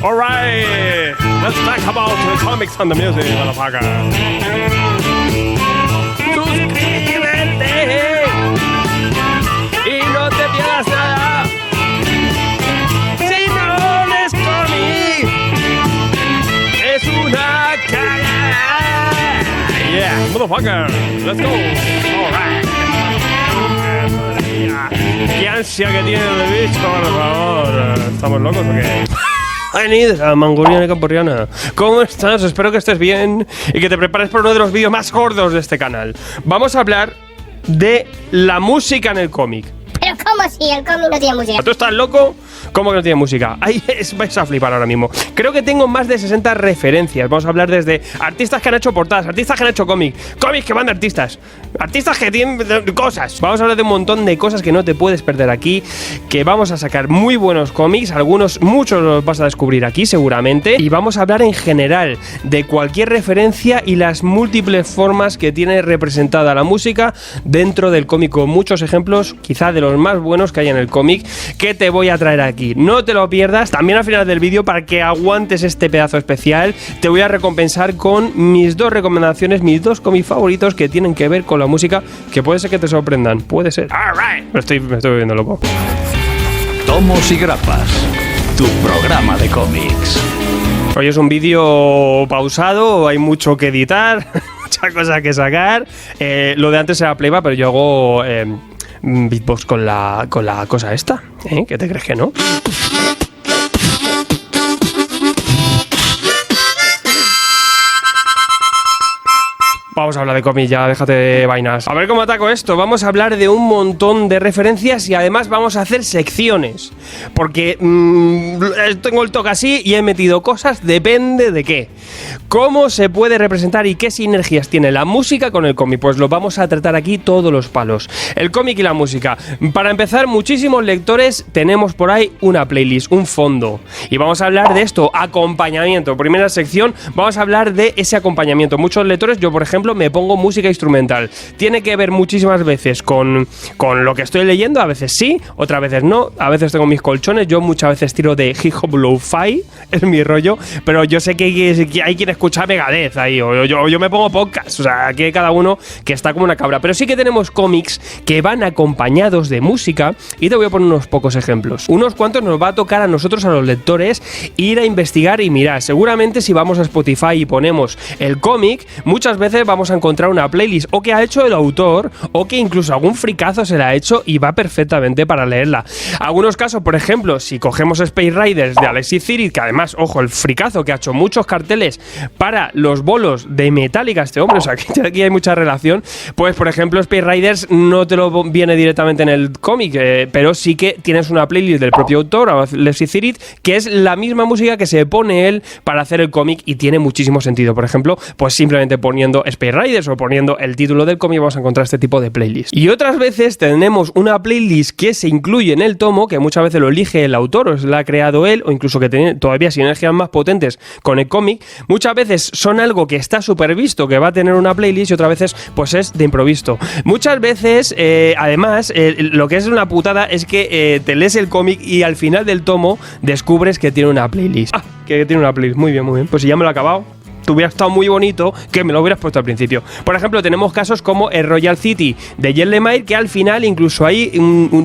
Alright, let's talk about the comics and the music, motherfucker. Suscríbete y no te pierdas nada. Si no lees cómic, es una cagada. Yeah, motherfucker, let's go. Alright. Qué ansia que tiene el bicho, por favor. ¿Estamos locos o qué? Bienvenida, manguriana y camporriana. ¿Cómo estás? Espero que estés bien y que te prepares por uno de los vídeos más gordos de este canal. Vamos a hablar de la música en el cómic. ¿Pero cómo si el cómic no tiene música? ¿Tú estás loco? ¿Cómo que no tiene música? Vais a flipar ahora mismo. Creo que tengo más de 60 referencias. Vamos a hablar desde artistas que han hecho portadas, artistas que han hecho cómics que van de artistas, artistas que tienen cosas. Vamos a hablar de un montón de cosas que no te puedes perder aquí, que vamos a sacar muy buenos cómics, muchos los vas a descubrir aquí seguramente, y vamos a hablar en general de cualquier referencia y las múltiples formas que tiene representada la música dentro del cómic, con muchos ejemplos, quizá de los más buenos que hay en el cómic, que te voy a traer aquí. No te lo pierdas. También al final del vídeo, para que aguantes este pedazo especial, te voy a recompensar con mis dos recomendaciones, mis dos cómics favoritos que tienen que ver con la música, que puede ser que te sorprendan, puede ser. Alright. Me estoy volviendo loco. Tomos y grapas, tu programa de cómics. Hoy es un vídeo pausado, hay mucho que editar, muchas cosas que sacar. Lo de antes era playback, pero yo hago beatbox con la cosa esta, ¿Qué te crees que no? Vamos a hablar de cómics, ya déjate de vainas. A ver cómo ataco esto. Vamos a hablar de un montón de referencias y además vamos a hacer secciones. Porque tengo el toque así y he metido cosas, depende de qué. ¿Cómo se puede representar y qué sinergias tiene la música con el cómic? Pues lo vamos a tratar aquí todos los palos. El cómic y la música. Para empezar, muchísimos lectores tenemos por ahí una playlist, un fondo. Y vamos a hablar de esto, acompañamiento. Primera sección, vamos a hablar de ese acompañamiento. Muchos lectores, yo por ejemplo, me pongo música instrumental. Tiene que ver muchísimas veces con lo que estoy leyendo, a veces sí, otras veces no, a veces tengo mis colchones, yo muchas veces tiro de hip hop lo-fi, es mi rollo, pero yo sé que hay quien escucha Megadeth ahí, o yo me pongo podcast, o sea, aquí hay cada uno que está como una cabra, pero sí que tenemos cómics que van acompañados de música y te voy a poner unos pocos ejemplos. Unos cuantos nos va a tocar a nosotros, a los lectores, ir a investigar y mirar. Seguramente si vamos a Spotify y ponemos el cómic, muchas veces vamos a encontrar una playlist o que ha hecho el autor o que incluso algún fricazo se la ha hecho y va perfectamente para leerla. Algunos casos, por ejemplo, si cogemos Space Riders de Alexis Zirit, que además, ojo, el fricazo que ha hecho muchos carteles para los bolos de Metallica, este hombre, o sea, que aquí hay mucha relación, pues por ejemplo Space Riders no te lo viene directamente en el cómic, pero sí que tienes una playlist del propio autor, Alexis Zirit, que es la misma música que se pone él para hacer el cómic y tiene muchísimo sentido. Por ejemplo, pues simplemente poniendo Space Riders o poniendo el título del cómic vamos a encontrar este tipo de playlist. Y otras veces tenemos una playlist que se incluye en el tomo, que muchas veces lo elige el autor o la ha creado él, o incluso que tiene todavía sinergias más potentes con el cómic. Muchas veces son algo que está súper visto, que va a tener una playlist, y otras veces pues es de improviso. Muchas veces, además, lo que es una putada es que te lees el cómic y al final del tomo descubres que tiene una playlist. Que tiene una playlist. Muy bien, muy bien. Pues si ya me lo he acabado, te hubiera estado muy bonito que me lo hubieras puesto al principio. Por ejemplo, tenemos casos como el Royal City de Jen Lemire, que al final incluso hay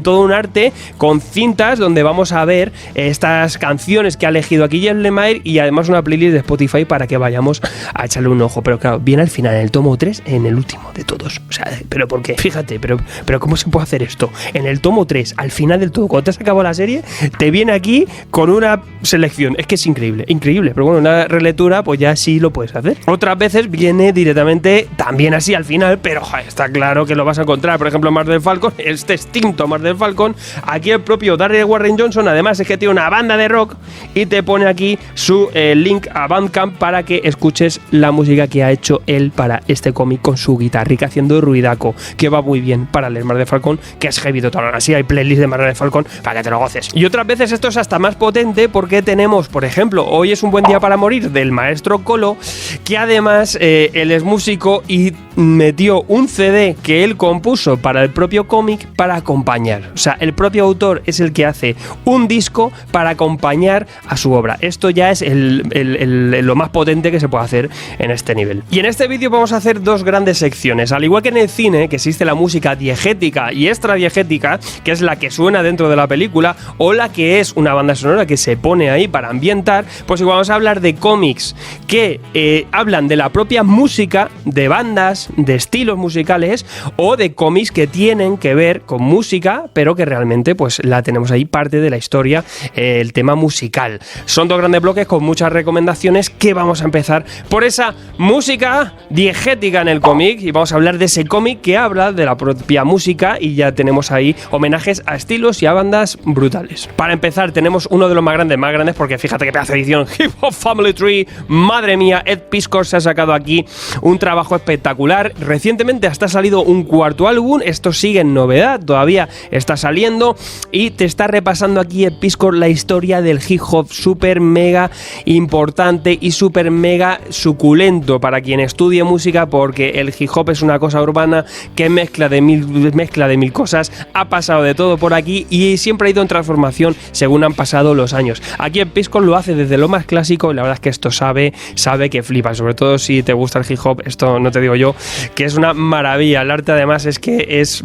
todo un arte con cintas donde vamos a ver estas canciones que ha elegido aquí Jen Lemire y además una playlist de Spotify para que vayamos a echarle un ojo. Pero claro, viene al final, en el tomo 3, en el último de todos. O sea, ¿pero por qué? Fíjate, pero ¿cómo se puede hacer esto? En el tomo 3, al final del todo, cuando te has acabado la serie, te viene aquí con una selección. Es que es increíble, increíble. Pero bueno, una relectura, pues ya sí lo puedes hacer. Otras veces viene directamente también así al final, pero está claro que lo vas a encontrar. Por ejemplo, Marvel Falcon, este extinto Marvel Falcon, aquí el propio Darryl Warren Johnson, además es que tiene una banda de rock y te pone aquí su link a Bandcamp para que escuches la música que ha hecho él para este cómic con su guitarrica haciendo ruidaco, que va muy bien para leer Marvel Falcon, que es heavy total. Así hay playlist de Marvel Falcon para que te lo goces. Y otras veces esto es hasta más potente porque tenemos, por ejemplo, Hoy es un buen día para morir del maestro Colo, que además él es músico y metió un CD que él compuso para el propio cómic para acompañar. O sea, el propio autor es el que hace un disco para acompañar a su obra. Esto ya es lo más potente que se puede hacer en este nivel. Y en este vídeo vamos a hacer dos grandes secciones. Al igual que en el cine, que existe la música diegética y extradiegética, que es la que suena dentro de la película, o la que es una banda sonora que se pone ahí para ambientar, pues igual vamos a hablar de cómics que hablan de la propia música, de bandas, de estilos musicales, o de cómics que tienen que ver con música, pero que realmente pues la tenemos ahí parte de la historia, el tema musical. Son dos grandes bloques con muchas recomendaciones que vamos a empezar por esa música diegética en el cómic, y vamos a hablar de ese cómic que habla de la propia música, y ya tenemos ahí homenajes a estilos y a bandas brutales. Para empezar tenemos uno de los más grandes, porque fíjate que pedazo de edición, Hip Hop Family Tree, madre mía, Ed Piskor se ha sacado aquí un trabajo espectacular. Recientemente hasta ha salido un cuarto álbum, esto sigue en novedad, todavía está saliendo, y te está repasando aquí Ed Piskor la historia del hip hop, súper mega importante y súper mega suculento para quien estudie música, porque el hip hop es una cosa urbana que mezcla de mil cosas, ha pasado de todo por aquí y siempre ha ido en transformación según han pasado los años. Aquí Ed Piskor lo hace desde lo más clásico, y la verdad es que esto sabe que flipa, sobre todo si te gusta el hip hop, esto no te digo yo, que es una maravilla. El arte además es que es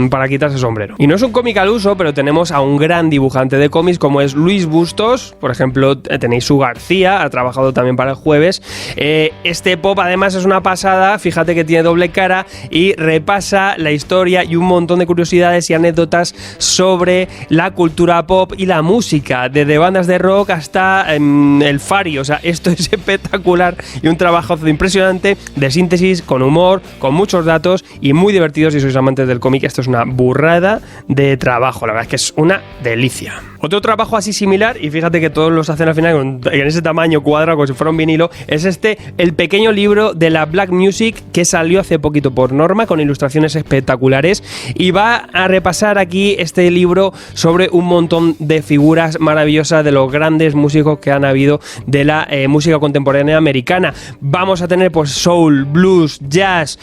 para quitarse el sombrero. Y no es un cómic al uso, pero tenemos a un gran dibujante de cómics como es Luis Bustos, por ejemplo tenéis Su García, ha trabajado también para El Jueves. Este pop además es una pasada, fíjate que tiene doble cara y repasa la historia y un montón de curiosidades y anécdotas sobre la cultura pop y la música, desde bandas de rock hasta el Fari. O sea, esto es espectacular y un trabajo impresionante de síntesis, con humor, con muchos datos y muy divertidos. Si sois amantes del cómic, esto es una burrada de trabajo, la verdad es que es una delicia. Otro trabajo así similar, y fíjate que todos los hacen al final en ese tamaño cuadrado como si fuera un vinilo, es el pequeño libro de la Black Music que salió hace poquito por Norma, con ilustraciones espectaculares, y va a repasar aquí este libro sobre un montón de figuras maravillosas de los grandes músicos que han habido de la música contemporánea americana. Vamos a tener pues soul, blues, jazz,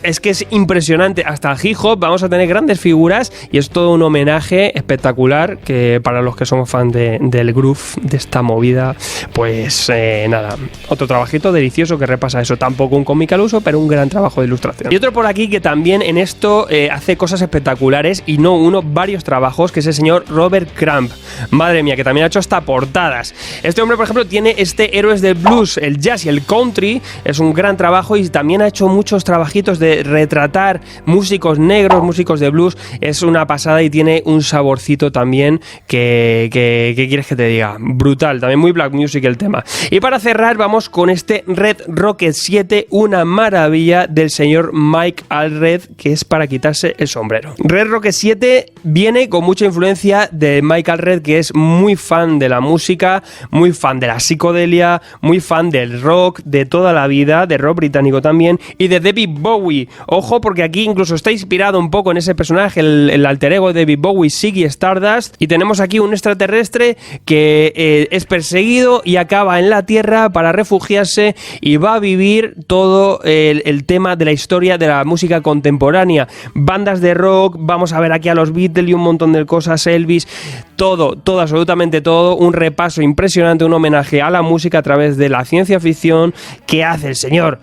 es que es impresionante, hasta el hip hop, vamos a tener grandes figuras y es todo un homenaje espectacular que para los que somos fan del groove, de esta movida, pues nada, otro trabajito delicioso que repasa eso, tampoco un cómic al uso, pero un gran trabajo de ilustración. Y otro por aquí que también en esto hace cosas espectaculares, y no uno, varios trabajos, que es el señor Robert Crumb, madre mía, que también ha hecho hasta portadas. Este hombre, por ejemplo, tiene Héroes del Blues, el jazz y el country, es un gran trabajo, y también ha hecho muchos trabajitos de retratar músicos negros, músicos de blues, es una pasada y tiene un saborcito también que quieres que te diga, brutal, también muy Black Music el tema. Y para cerrar vamos con este Red Rocket 7, una maravilla del señor Mike Allred, que es para quitarse el sombrero. Red Rocket 7 viene con mucha influencia de Mike Allred, que es muy fan de la música, muy fan de la psicodelia, muy fan del rock de toda la vida, de rock británico también, y de David Bowie. Ojo, porque aquí incluso está inspirado un poco en ese personaje, el alter ego de David Bowie, Ziggy Stardust, y tenemos aquí un extraterrestre que es perseguido y acaba en la Tierra para refugiarse, y va a vivir todo el tema de la historia de la música contemporánea, bandas de rock, vamos a ver aquí a los Beatles y un montón de cosas, Elvis, todo, absolutamente todo, un repaso impresionante, un homenaje a la música a través de la ciencia ficción que hace el señor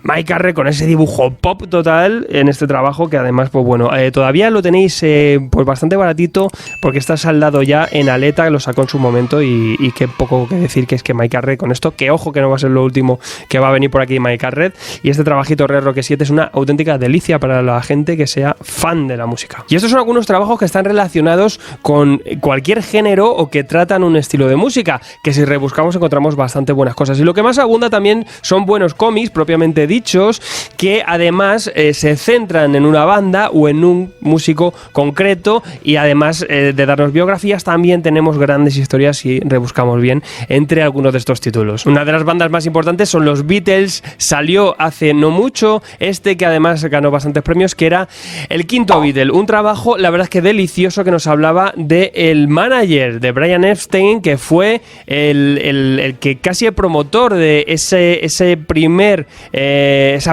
Mike Allred con ese dibujo pop total en este trabajo, que además, pues bueno, todavía lo tenéis pues bastante baratito, porque está saldado ya en Aleta, lo sacó en su momento, y qué poco que decir que es que Mike Allred con esto, que ojo que no va a ser lo último que va a venir por aquí Mike Allred, y este trabajito Red Rocket 7 es una auténtica delicia para la gente que sea fan de la música. Y estos son algunos trabajos que están relacionados con cualquier género o que tratan un estilo de música, que si rebuscamos encontramos bastante buenas cosas, y lo que más abunda también son buenos cómics propiamente dichos que además se centran en una banda o en un músico concreto, y además de darnos biografías también tenemos grandes historias si rebuscamos bien entre algunos de estos títulos. Una de las bandas más importantes son los Beatles. Salió hace no mucho que además ganó bastantes premios, que era El quinto Beatle, un trabajo la verdad es que delicioso, que nos hablaba del manager de Brian Epstein, que fue el que casi el promotor de esa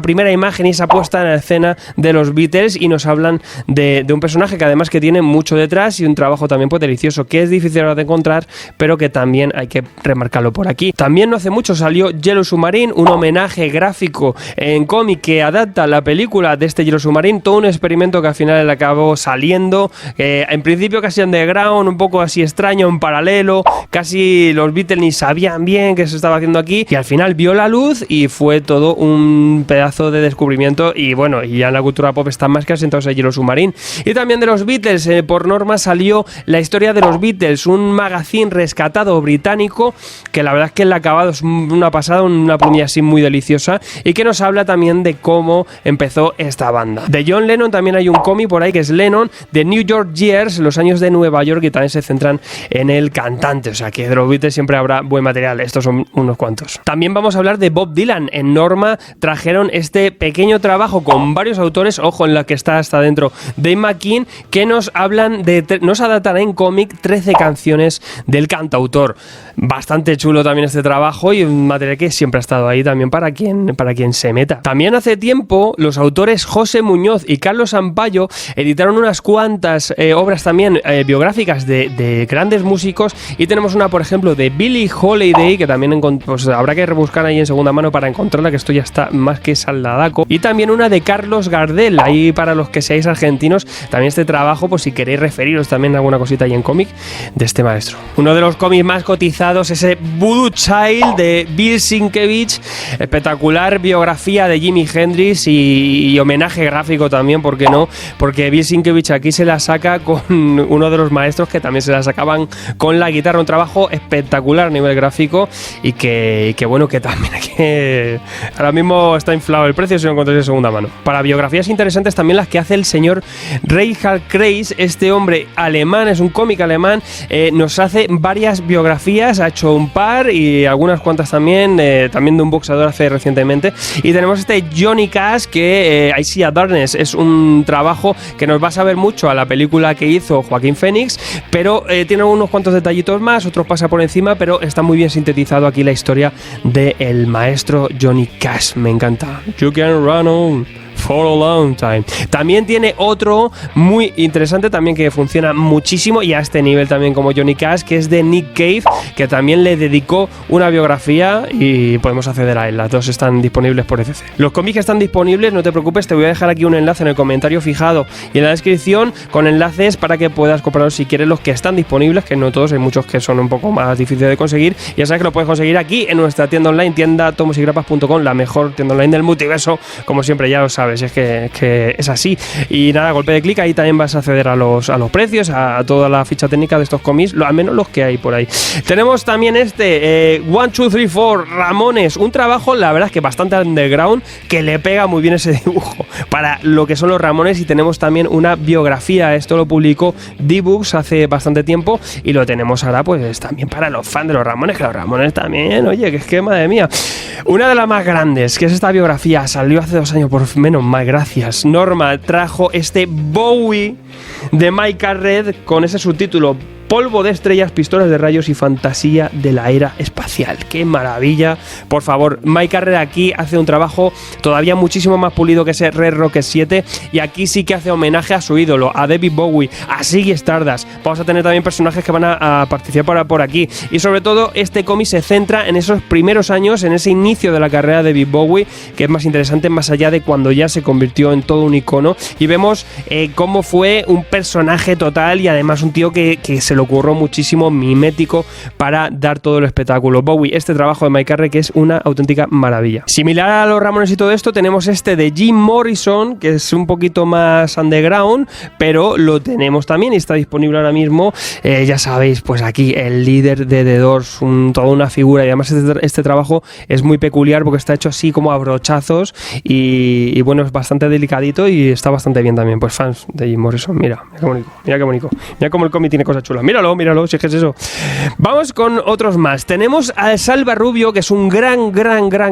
primera imagen y esa puesta en escena de los Beatles, y nos hablan de un personaje que además que tiene mucho detrás y un trabajo también pues delicioso, que es difícil de encontrar, pero que también hay que remarcarlo por aquí. También no hace mucho salió Yellow Submarine, un homenaje gráfico en cómic que adapta la película de este Yellow Submarine, todo un experimento que al final le acabó saliendo, en principio casi underground, un poco así extraño, en paralelo, casi los Beatles ni sabían bien qué se estaba haciendo aquí, y al final vio la luz y fue todo un pedazo de descubrimiento, y bueno, y ya en la cultura pop están más que asentados el Yellow Submarine. Y también de los Beatles, por norma salió La historia de los Beatles, un magazine rescatado británico, que la verdad es que el acabado es una pasada, una plumilla así muy deliciosa, y que nos habla también de cómo empezó esta banda. De John Lennon también hay un cómic por ahí que es Lennon, The New York Years, los años de Nueva York, y también se centran en el cantante, o sea que de los Beatles siempre habrá buen material, estos son unos cuantos. También vamos a hablar de Bob Dylan. En Norma trajeron este pequeño trabajo con varios autores, ojo, en la que está hasta dentro Dave McKean, que nos hablan nos adaptan en cómic 13 canciones del cantautor. Bastante chulo también este trabajo, y un material que siempre ha estado ahí también para quien se meta. También hace tiempo los autores José Muñoz y Carlos Ampallo editaron unas cuantas obras también biográficas de grandes músicos, y tenemos una por ejemplo de Billie Holiday, que también pues habrá que rebuscar ahí en segunda mano para encontrarla, que esto ya está más que saldadaco, y también una de Carlos Gardel, ahí para los que seáis argentinos, también este trabajo, pues si queréis referiros también a alguna cosita ahí en cómic de este maestro. Uno de los cómics más cotizados, ese Voodoo Child de Bill Sienkiewicz, espectacular biografía de Jimi Hendrix y homenaje gráfico también, ¿por qué no? Porque Bill Sienkiewicz aquí se la saca con uno de los maestros que también se la sacaban con la guitarra, un trabajo espectacular a nivel gráfico, y que bueno, que también que ahora mismo está inflado el precio si lo encontráis de segunda mano. Para biografías interesantes también las que hace el señor Reinhard Kreis, este hombre alemán, es un cómic alemán, nos hace varias biografías, ha hecho un par y algunas cuantas también, también de un boxeador hace recientemente, y tenemos este Johnny Cash, que I See a Darkness, es un trabajo que nos va a saber mucho a la película que hizo Joaquín Phoenix, pero tiene unos cuantos detallitos más, otros pasa por encima, pero está muy bien sintetizado aquí la historia del maestro Johnny Cash. Me encanta. You can run on for a long time. También tiene otro muy interesante también que funciona muchísimo y a este nivel también como Johnny Cash, que es de Nick Cave, que también le dedicó una biografía y podemos acceder a él. Las dos están disponibles por ECC. Los cómics están disponibles, no te preocupes, te voy a dejar aquí un enlace en el comentario fijado y en la descripción con enlaces para que puedas comprarlos si quieres, los que están disponibles, que no todos, hay muchos que son un poco más difíciles de conseguir. Ya sabes que lo puedes conseguir aquí en nuestra tienda online, tienda tomosigrapas.com, la mejor tienda online del multiverso, como siempre, ya lo sabes, es que es así. Y nada, golpe de clic, ahí también vas a acceder a los precios, a toda la ficha técnica de estos cómics, al menos los que hay por ahí. Tenemos también 1, 2, 3, 4, Ramones, un trabajo, la verdad es que bastante underground, que le pega muy bien ese dibujo para lo que son los Ramones. Y tenemos también una biografía, esto lo publicó D-Books hace bastante tiempo y lo tenemos ahora pues también para los fans de los Ramones, que los Ramones también, oye, que es que madre mía. Una de las más grandes, que es esta biografía, salió hace 2 años, por menos mal, gracias. Norma trajo este Bowie de Mike Allred con ese subtítulo: Polvo de estrellas, pistolas de rayos y fantasía de la era espacial. ¡Qué maravilla! Por favor, Mike Allred aquí hace un trabajo todavía muchísimo más pulido que ese Red Rocket 7, y aquí sí que hace homenaje a su ídolo, a David Bowie, a Ziggy Stardust. Vamos a tener también personajes que van a participar por aquí, y sobre todo este cómic se centra en esos primeros años, en ese inicio de la carrera de David Bowie, que es más interesante más allá de cuando ya se convirtió en todo un icono, y vemos cómo fue un personaje total y además un tío que se lo lo curró muchísimo, mimético, para dar todo el espectáculo. Bowie, este trabajo de Mike Carey, que es una auténtica maravilla. Similar a los Ramones y todo esto, tenemos este de Jim Morrison, que es un poquito más underground, pero lo tenemos también y está disponible ahora mismo. Ya sabéis, pues aquí el líder de The Doors, toda una figura, y además este trabajo es muy peculiar porque está hecho así como a brochazos y bueno, es bastante delicadito y está bastante bien también. Pues fans de Jim Morrison, mira qué bonito, mira cómo el cómic tiene cosas chulas, míralo, si es que es eso. Vamos con otros más. Tenemos a Salva Rubio, que es un gran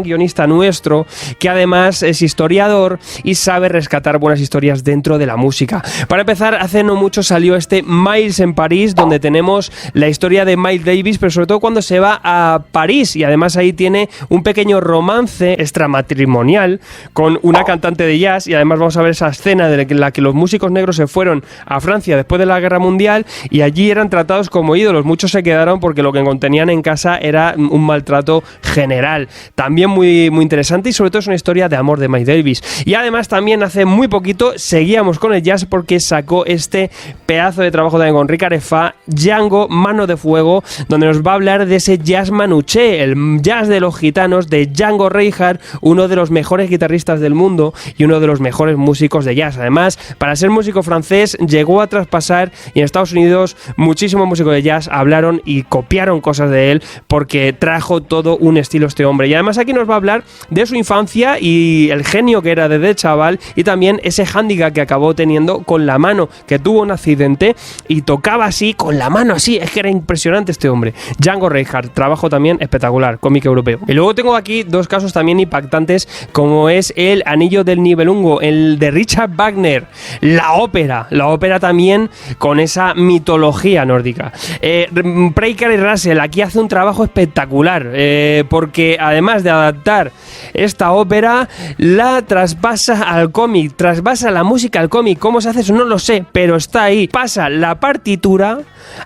guionista nuestro, que además es historiador y sabe rescatar buenas historias dentro de la música. Para empezar, hace no mucho salió este Miles en París, donde tenemos la historia de Miles Davis, pero sobre todo cuando se va a París, y además ahí tiene un pequeño romance extramatrimonial con una cantante de jazz, y además vamos a ver esa escena de la que los músicos negros se fueron a Francia después de la Guerra Mundial y allí eran tratados como ídolos. Muchos se quedaron porque lo que contenían en casa era un maltrato general. También muy interesante, y sobre todo es una historia de amor de Miles Davis. Y además también hace muy poquito seguíamos con el jazz porque sacó este pedazo de trabajo también con Rick Arefa, Django, Mano de Fuego, donde nos va a hablar de ese jazz manuché, el jazz de los gitanos de Django Reinhardt, uno de los mejores guitarristas del mundo y uno de los mejores músicos de jazz. Además, para ser músico francés, llegó a traspasar, y en Estados Unidos muchísimos músicos de jazz hablaron y copiaron cosas de él porque trajo todo un estilo este hombre. Y además aquí nos va a hablar de su infancia y el genio que era desde chaval, y también ese hándicap que acabó teniendo con la mano, que tuvo un accidente y tocaba así, con la mano así, es que era impresionante este hombre. Django Reinhardt, trabajo también espectacular, cómic europeo. Y luego tengo aquí dos casos también impactantes, como es el Anillo del Nibelungo, el de Richard Wagner, la ópera también con esa mitología nórdica. Breaker y Russell aquí hace un trabajo espectacular, porque además de adaptar esta ópera, la traspasa al cómic, traspasa la música al cómic. ¿Cómo se hace eso? No lo sé, pero está ahí. Pasa la partitura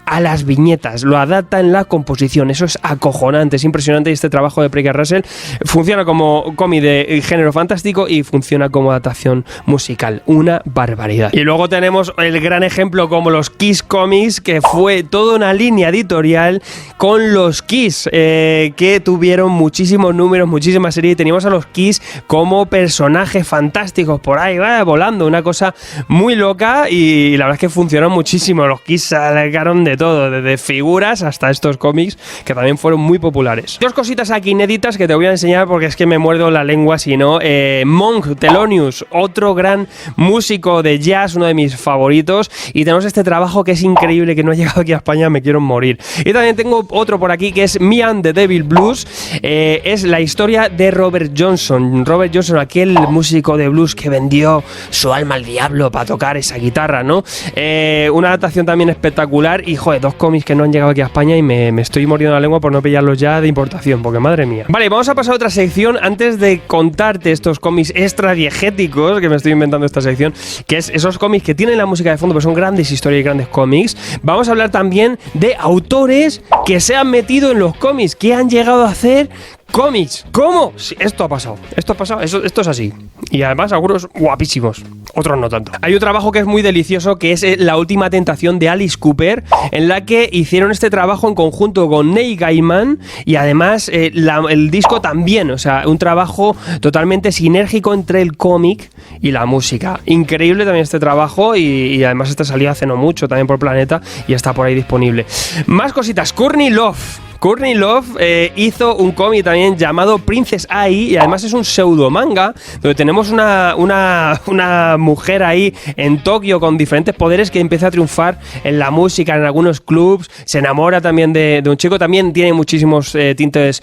a las viñetas, lo adapta en la composición. Eso es acojonante, es impresionante, y este trabajo de Breaker Russell funciona como cómic de género fantástico y funciona como adaptación musical. Una barbaridad. Y luego tenemos el gran ejemplo como los Kiss Comics, que fue toda una línea editorial con los Kiss, que tuvieron muchísimos números, muchísimas series, y teníamos a los Kiss como personajes fantásticos por ahí, volando, una cosa muy loca, y la verdad es que funcionó muchísimo. Los Kiss sacaron de todo, desde figuras hasta estos cómics que también fueron muy populares. Dos cositas aquí inéditas que te voy a enseñar porque es que me muerdo la lengua si no. Monk Thelonious, otro gran músico de jazz, uno de mis favoritos, y tenemos este trabajo que es increíble, que no ha llegado aquí a España, me quiero morir. Y también tengo otro por aquí que es Me and the Devil Blues, es la historia de Robert Johnson, aquel músico de blues que vendió su alma al diablo para tocar esa guitarra, ¿no? Una adaptación también espectacular, y joder, dos cómics que no han llegado aquí a España y me estoy mordiendo la lengua por no pillarlos ya de importación, porque madre mía. Vale, vamos a pasar a otra sección antes de contarte estos cómics extra diegéticos, que me estoy inventando esta sección, que es esos cómics que tienen la música de fondo, pero son grandes historias y grandes cómics. Vamos a hablar también de autores que se han metido en los cómics, que han llegado a hacer cómics. ¿Cómo? Sí, esto ha pasado, esto es así. Y además algunos guapísimos, otros no tanto. Hay un trabajo que es muy delicioso, que es La Última Tentación de Alice Cooper, en la que hicieron este trabajo en conjunto con Neil Gaiman, y además el disco también, o sea, un trabajo totalmente sinérgico entre el cómic y la música. Increíble también este trabajo, y además este salió hace no mucho también por Planeta y está por ahí disponible. Más cositas. Courtney Love hizo un cómic también llamado Princess Ai, y además es un pseudo manga donde tenemos una mujer ahí en Tokio con diferentes poderes que empieza a triunfar en la música, en algunos clubs, se enamora también de un chico, también tiene muchísimos tintes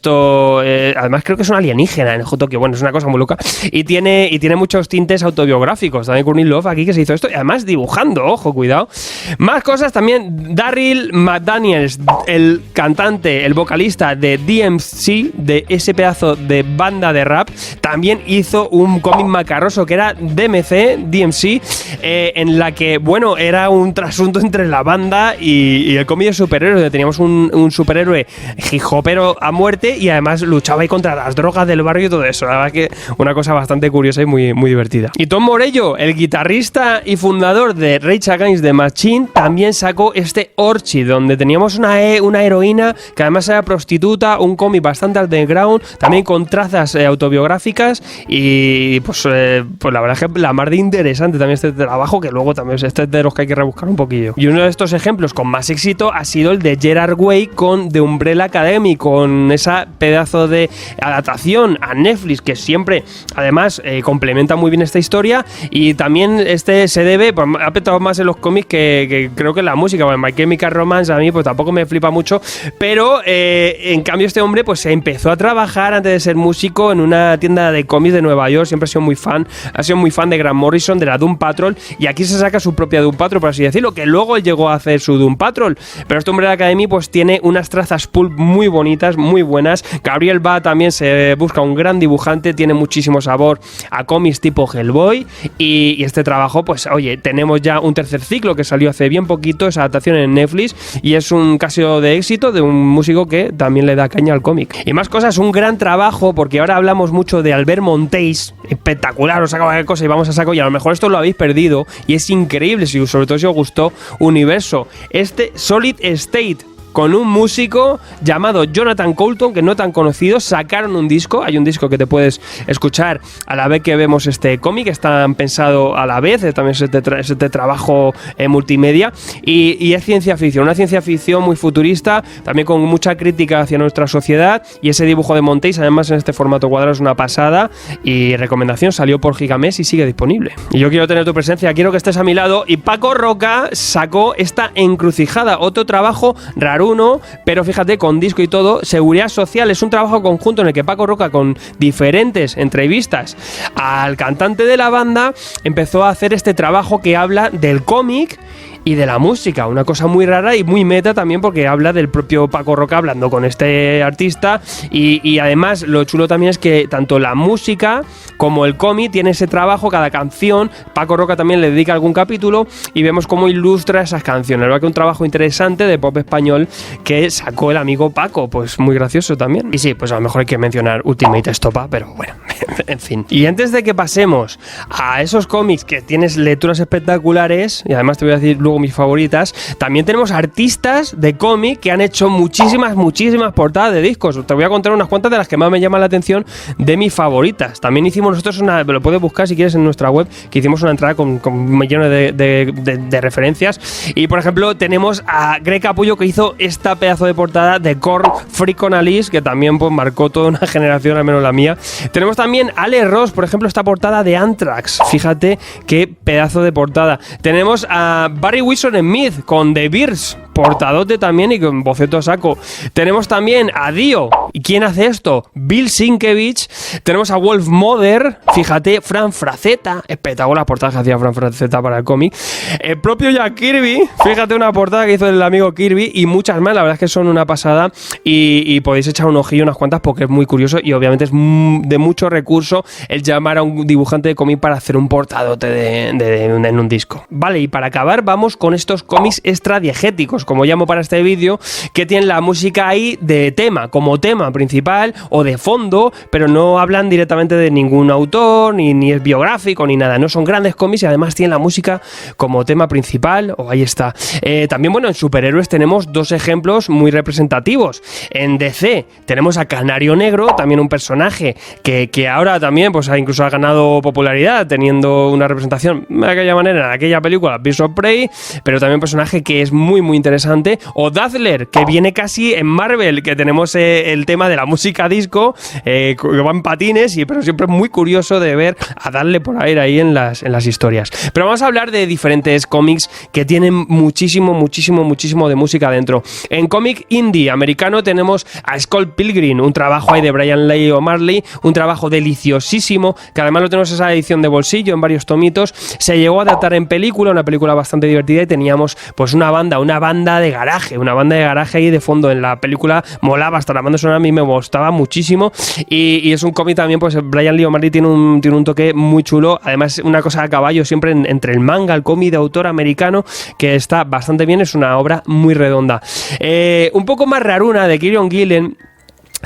además creo que es un alienígena en Tokio, bueno, es una cosa muy loca, y tiene muchos tintes autobiográficos también Courtney Love aquí, que se hizo esto, y además dibujando, ojo, cuidado. Más cosas también. Daryl McDaniels, el cantante cantante, el vocalista de DMC, de ese pedazo de banda de rap, también hizo un cómic macarroso que era DMC, en la que, bueno, era un trasunto entre la banda y el cómic de superhéroes, donde teníamos un superhéroe hijopero a muerte y además luchaba ahí contra las drogas del barrio y todo eso. La verdad que una cosa bastante curiosa y muy, muy divertida. Y Tom Morello, el guitarrista y fundador de Rage Against the Machine, también sacó este Orchid, donde teníamos una heroína que además era prostituta, un cómic bastante underground, también con trazas autobiográficas y pues la verdad es que la mar de interesante también este trabajo, que luego también este es de los que hay que rebuscar un poquillo. Y uno de estos ejemplos con más éxito ha sido el de Gerard Way con The Umbrella Academy, con esa pedazo de adaptación a Netflix que siempre además complementa muy bien esta historia, y también este se debe, pues, ha petado más en los cómics que creo que en la música. Bueno, My Chemical Romance a mí pues tampoco me flipa mucho, pero en cambio este hombre pues se empezó a trabajar antes de ser músico en una tienda de cómics de Nueva York, siempre ha sido muy fan de Grant Morrison, de la Doom Patrol, y aquí se saca su propia Doom Patrol, por así decirlo, que luego él llegó a hacer su Doom Patrol, pero este hombre de la Academy pues tiene unas trazas pulp muy bonitas, muy buenas. Gabriel Ba también se busca un gran dibujante, tiene muchísimo sabor a cómics tipo Hellboy, y este trabajo pues oye, tenemos ya un tercer ciclo que salió hace bien poquito, esa adaptación en Netflix, y es un caso de éxito de un músico que también le da caña al cómic. Y más cosas, un gran trabajo, porque ahora hablamos mucho de Albert Monteis, espectacular, os saco cualquier cosa y vamos a saco, y a lo mejor esto lo habéis perdido y es increíble, sobre todo si os gustó Universo, este Solid State, con un músico llamado Jonathan Coulton, que no tan conocido. Sacaron un disco, hay un disco que te puedes escuchar a la vez que vemos este cómic, están pensado a la vez, también es este trabajo multimedia, y es ciencia ficción, una ciencia ficción muy futurista, también con mucha crítica hacia nuestra sociedad, y ese dibujo de Monteis, además en este formato cuadrado, es una pasada, y recomendación, salió por Gigamés y sigue disponible. Y yo quiero tener tu presencia, quiero que estés a mi lado, y Paco Roca sacó esta Encrucijada, otro trabajo raro, pero fíjate, con disco y todo. Seguridad Social es un trabajo conjunto en el que Paco Roca, con diferentes entrevistas al cantante de la banda, empezó a hacer este trabajo que habla del cómic y de la música, una cosa muy rara y muy meta también, porque habla del propio Paco Roca hablando con este artista, y además lo chulo también es que tanto la música como el cómic tiene ese trabajo, cada canción Paco Roca también le dedica algún capítulo y vemos cómo ilustra esas canciones. La verdad que un trabajo interesante de pop español que sacó el amigo Paco, pues muy gracioso también. Y sí, pues a lo mejor hay que mencionar Ultimate Estopa, pero bueno, en fin. Y antes de que pasemos a esos cómics que tienes lecturas espectaculares, y además te voy a decir luego mis favoritas, también tenemos artistas de cómic que han hecho muchísimas portadas de discos. Te voy a contar unas cuantas de las que más me llaman la atención, de mis favoritas. También hicimos nosotros lo puedes buscar si quieres en nuestra web, que hicimos una entrada con millones de referencias. Y por ejemplo tenemos a Greg Capullo, que hizo esta pedazo de portada de Korn, Freak on Alice, que también pues marcó toda una generación, al menos la mía. Tenemos también a Ale Ross, por ejemplo, esta portada de Anthrax, fíjate qué pedazo de portada. Tenemos a Barry Wilson Smith con The Bears, portadote también y con boceto a saco. Tenemos también a Dio. ¿Y quién hace esto? Bill Sienkiewicz. Tenemos a Wolf Mother, fíjate, Fran Frazetta, espectacular portada que hacía Fran Frazetta para el cómic. El propio Jack Kirby, fíjate, una portada que hizo el amigo Kirby, y muchas más, la verdad es que son una pasada, y podéis echar un ojillo unas cuantas porque es muy curioso, y obviamente es de mucho recurso el llamar a un dibujante de cómic para hacer un portadote en un disco. Vale, y para acabar vamos con estos cómics extra diegéticos, como llamo para este vídeo, que tienen la música ahí de tema, como tema principal o de fondo, pero no hablan directamente de ningún autor, ni es biográfico, ni nada. No son grandes cómics y además tienen la música como tema principal, o ahí está. También, bueno, en superhéroes tenemos dos ejemplos muy representativos. En DC tenemos a Canario Negro, también un personaje que ahora también pues incluso ha ganado popularidad, teniendo una representación de aquella manera en aquella película Birds of Prey, pero también un personaje que es muy interesante. O Dazzler, que viene casi en Marvel, que tenemos el tema de la música disco, que va en patines, pero siempre es muy curioso de ver a darle por ahí en las historias. Pero vamos a hablar de diferentes cómics que tienen muchísimo de música dentro. En cómic indie americano tenemos a Scott Pilgrim, un trabajo ahí de Brian Lee O'Malley, un trabajo deliciosísimo, que además lo tenemos esa edición de bolsillo en varios tomitos. Se llegó a adaptar en película, una película bastante divertida, y teníamos pues una banda banda de garaje, ahí de fondo en la película, molaba, hasta la banda sonora a mí me gustaba muchísimo, y es un cómic también, pues Brian Lee O'Malley tiene un toque muy chulo, además una cosa a caballo siempre entre el manga, el cómic de autor americano, que está bastante bien, es una obra muy redonda. Un poco más raruna de Kieron Gillen,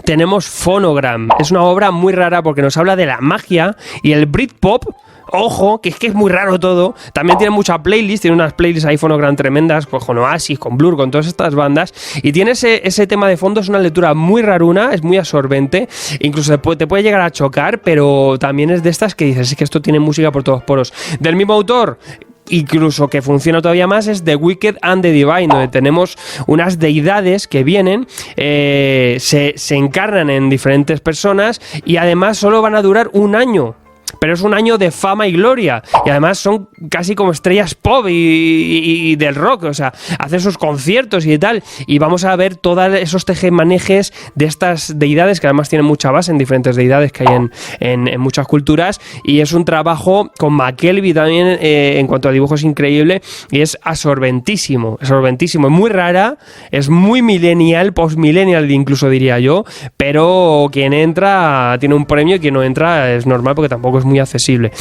tenemos Phonogram. Es una obra muy rara porque nos habla de la magia y el Britpop. Ojo, que es muy raro todo. También tiene mucha playlist, tiene unas playlists ahí Phonogram tremendas, pues con Oasis, con Blur, con todas estas bandas. Y tiene ese tema de fondo, es una lectura muy raruna, es muy absorbente. Incluso te puede llegar a chocar, pero también es de estas que dices, es que esto tiene música por todos poros. Del mismo autor, incluso que funciona todavía más, es The Wicked and the Divine, donde tenemos unas deidades que vienen, se encarnan en diferentes personas y además solo van a durar un año. Pero es un año de fama y gloria. Y además son casi como estrellas pop y del rock. O sea, hacen sus conciertos y tal. Y vamos a ver todos esos tejemanejes de estas deidades, que además tienen mucha base en diferentes deidades que hay en muchas culturas. Y es un trabajo con McKelvey también, en cuanto a dibujo es increíble. Y es absorbentísimo. Es muy rara, es muy millennial, post-millennial incluso diría yo. Pero quien entra tiene un premio y quien no entra es normal porque tampoco es muy accesible.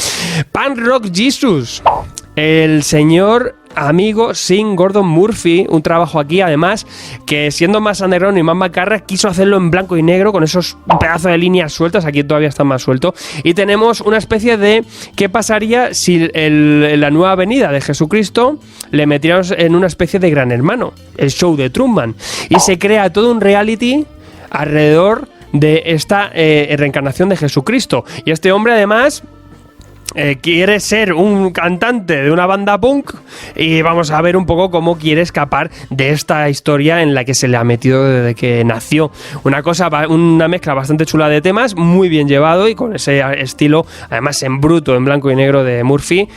Punk Rock Jesus, el señor amigo Sean Gordon Murphy, un trabajo aquí además que, siendo más underground y más macarra, quiso hacerlo en blanco y negro con esos pedazos de líneas sueltas. Aquí todavía está más suelto y tenemos una especie de qué pasaría si la nueva venida de Jesucristo le metiéramos en una especie de Gran Hermano, el show de Truman, y se crea todo un reality alrededor de esta reencarnación de Jesucristo. Y este hombre además quiere ser un cantante de una banda punk, y vamos a ver un poco cómo quiere escapar de esta historia en la que se le ha metido desde que nació. Una mezcla bastante chula de temas, muy bien llevado y con ese estilo además en bruto, en blanco y negro de Murphy.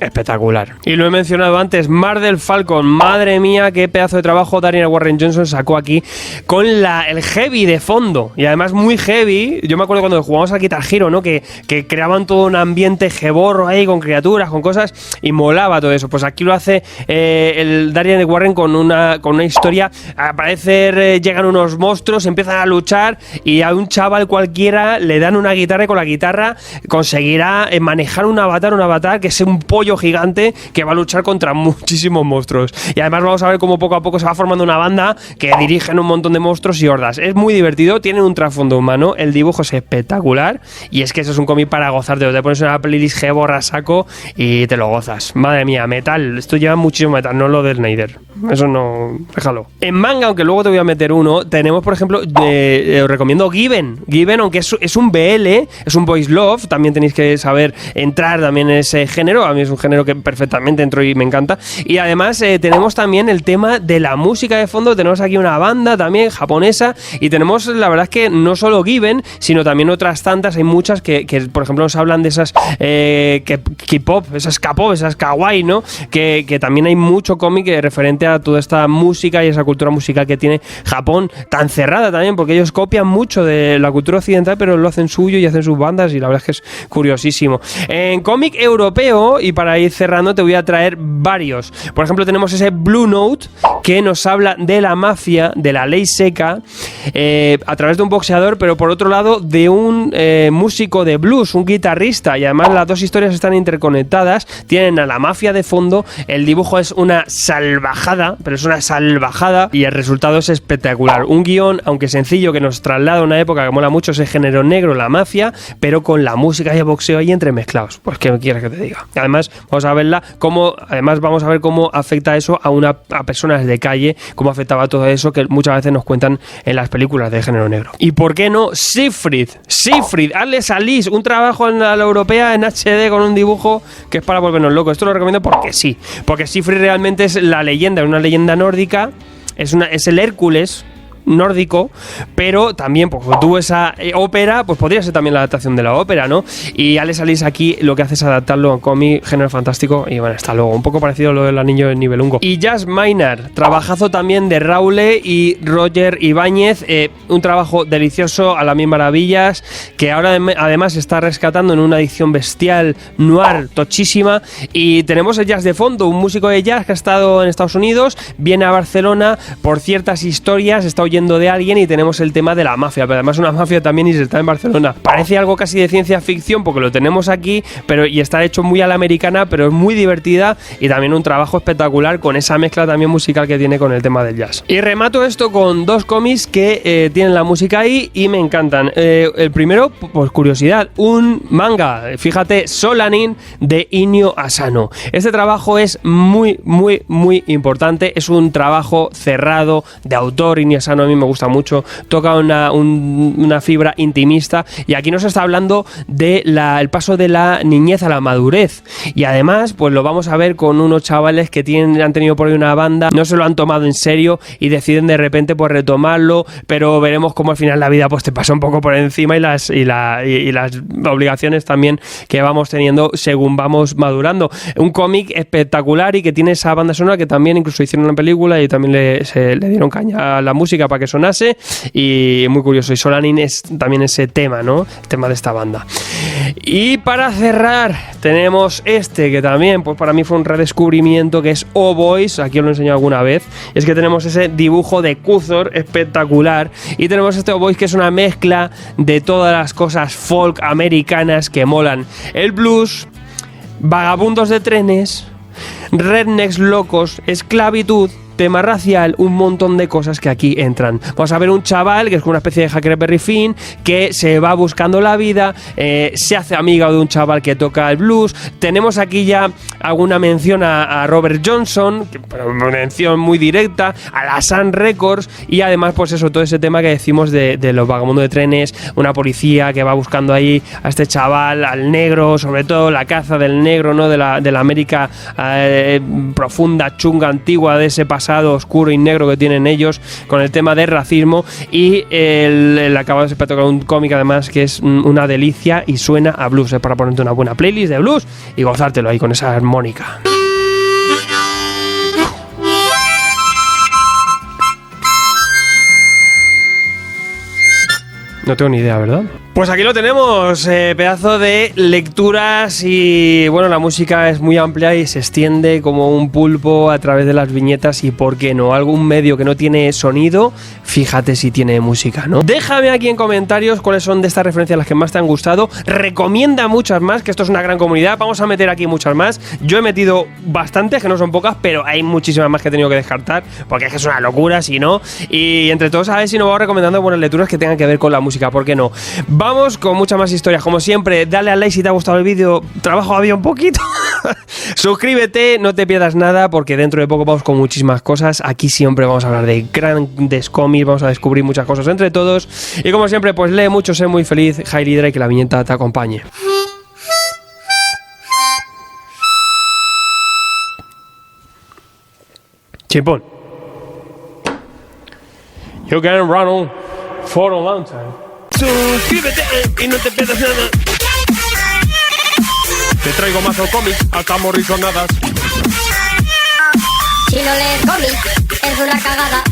Espectacular. Y lo he mencionado antes, Mar del Falcon. Madre mía, qué pedazo de trabajo Daniel Warren Johnson sacó aquí con el heavy de fondo. Y además muy heavy. Yo me acuerdo cuando jugamos al Guitar Hero, ¿no? Que creaban todo un ambiente jeborro ahí, con criaturas, con cosas, y molaba todo eso. Pues aquí lo hace el Daniel Warren con una historia. Al parecer llegan unos monstruos, empiezan a luchar, y a un chaval cualquiera le dan una guitarra, y con la guitarra conseguirá manejar un avatar que es un pollo gigante que va a luchar contra muchísimos monstruos. Y además vamos a ver cómo poco a poco se va formando una banda que dirigen un montón de monstruos y hordas. Es muy divertido, tiene un trasfondo humano, el dibujo es espectacular, y es que eso es un cómic para gozarte. Te pones una playlist G-borra saco y te lo gozas. Madre mía, metal, esto lleva muchísimo metal, no lo del Snyder. Eso no, déjalo. En manga, aunque luego te voy a meter uno, tenemos por ejemplo, os recomiendo Given, aunque es un BL, es un boys love, también tenéis que saber entrar también en ese género. A mí es un género que perfectamente entro y me encanta. Y además tenemos también el tema de la música de fondo. Tenemos aquí una banda también japonesa, y tenemos, la verdad es que no solo Given, sino también otras tantas. Hay muchas que por ejemplo nos hablan de esas K-pop, esas K-pop, esas kawaii, ¿no? Que también hay mucho cómic referente a toda esta música y esa cultura musical que tiene Japón, tan cerrada también, porque ellos copian mucho de la cultura occidental, pero lo hacen suyo y hacen sus bandas, y la verdad es que es curiosísimo. En cómic europeo, y para ir cerrando, te voy a traer varios. Por ejemplo, tenemos ese Blue Note, que nos habla de la mafia, de la ley seca, a través de un boxeador, pero por otro lado de un músico de blues, un guitarrista, y además las dos historias están interconectadas, tienen a la mafia de fondo, el dibujo es una salvajada, pero es una salvajada, y el resultado es espectacular. Un guión, aunque sencillo, que nos traslada a una época que mola mucho, ese género negro, la mafia, pero con la música y el boxeo ahí entremezclados. Pues qué quieres que te diga. Además, vamos a verla vamos a ver cómo afecta eso a personas de calle, cómo afectaba todo eso que muchas veces nos cuentan en las películas de género negro. Y por qué no, Siegfried, hazle salís, un trabajo en la europea en HD con un dibujo que es para volvernos locos. Esto lo recomiendo porque sí, porque Siegfried realmente es la leyenda, es una leyenda nórdica, es el Hércules nórdico, pero también pues tuvo esa ópera, pues podría ser también la adaptación de la ópera, ¿no? Y Alex Alice aquí lo que hace es adaptarlo a un cómic, género fantástico, y bueno, hasta luego, un poco parecido a lo del Anillo de Nibelungo. Y Jazz Maynard, trabajazo también de Raule y Roger Ibáñez, un trabajo delicioso, a las mil maravillas, que ahora además está rescatando en una edición bestial, noir, tochísima, y tenemos el jazz de fondo, un músico de jazz que ha estado en Estados Unidos, viene a Barcelona por ciertas historias, está huyendo de alguien y tenemos el tema de la mafia, pero además una mafia también y se está en Barcelona. Parece algo casi de ciencia ficción porque lo tenemos aquí, pero y está hecho muy a la americana, pero es muy divertida y también un trabajo espectacular con esa mezcla también musical que tiene con el tema del jazz. Y remato esto con dos cómics que tienen la música ahí y me encantan. El primero, pues curiosidad, un manga, fíjate, Solanin de Inio Asano. Este trabajo es muy importante, es un trabajo cerrado de autor. Inio Asano a mí me gusta mucho, toca una fibra intimista y aquí nos está hablando de el paso de la niñez a la madurez y además pues lo vamos a ver con unos chavales que han tenido por ahí una banda, no se lo han tomado en serio y deciden de repente pues retomarlo, pero veremos cómo al final la vida pues te pasa un poco por encima y las obligaciones también que vamos teniendo según vamos madurando. Un cómic espectacular y que tiene esa banda sonora que también incluso hicieron una película y también le dieron caña a la música para que sonase y muy curioso. Y Solanin es también ese tema, ¿no? El tema de esta banda. Y para cerrar tenemos este que también pues para mí fue un redescubrimiento, que es Oh Boys, aquí os lo he enseñado alguna vez. Es que tenemos ese dibujo de Cuzor espectacular y tenemos este Oh Boys que es una mezcla de todas las cosas folk americanas que molan. El blues, vagabundos de trenes, rednecks locos, esclavitud, tema racial, un montón de cosas que aquí entran. Vamos a ver un chaval que es una especie de Huckleberry Finn que se va buscando la vida, se hace amigo de un chaval que toca el blues. Tenemos aquí ya alguna mención a Robert Johnson, una mención muy directa, a la Sun Records y además pues eso, todo ese tema que decimos de los vagabundos de trenes, una policía que va buscando ahí a este chaval, al negro, sobre todo la caza del negro, ¿no? de la América profunda, chunga, antigua, de ese pasado oscuro y negro que tienen ellos con el tema del racismo y el acabado de espectacular, un cómic además que es una delicia y suena a blues, para ponerte una buena playlist de blues y gozártelo ahí con esa armónica. No tengo ni idea, ¿verdad? Pues aquí lo tenemos, pedazo de lecturas y bueno, la música es muy amplia y se extiende como un pulpo a través de las viñetas y por qué no, algún medio que no tiene sonido, fíjate si tiene música, ¿no? Déjame aquí en comentarios cuáles son de estas referencias las que más te han gustado, recomienda muchas más, que esto es una gran comunidad, vamos a meter aquí muchas más, yo he metido bastantes, que no son pocas, pero hay muchísimas más que he tenido que descartar, porque es que es una locura, si no, y entre todos a ver si nos vamos recomendando buenas lecturas que tengan que ver con la música, ¿por qué no? Vamos con muchas más historias, como siempre, dale al like si te ha gustado el vídeo, trabajo había un poquito, suscríbete, no te pierdas nada, porque dentro de poco vamos con muchísimas cosas, aquí siempre vamos a hablar de grandes cómics, vamos a descubrir muchas cosas entre todos, y como siempre, pues lee mucho, sé muy feliz, Hailey Drake, que la viñeta te acompañe. Chipón. You can run on for a long time. Suscríbete y no te pierdas nada. Te traigo mazo cómic, hasta morrisonadas. Si no lees cómics, es una cagada.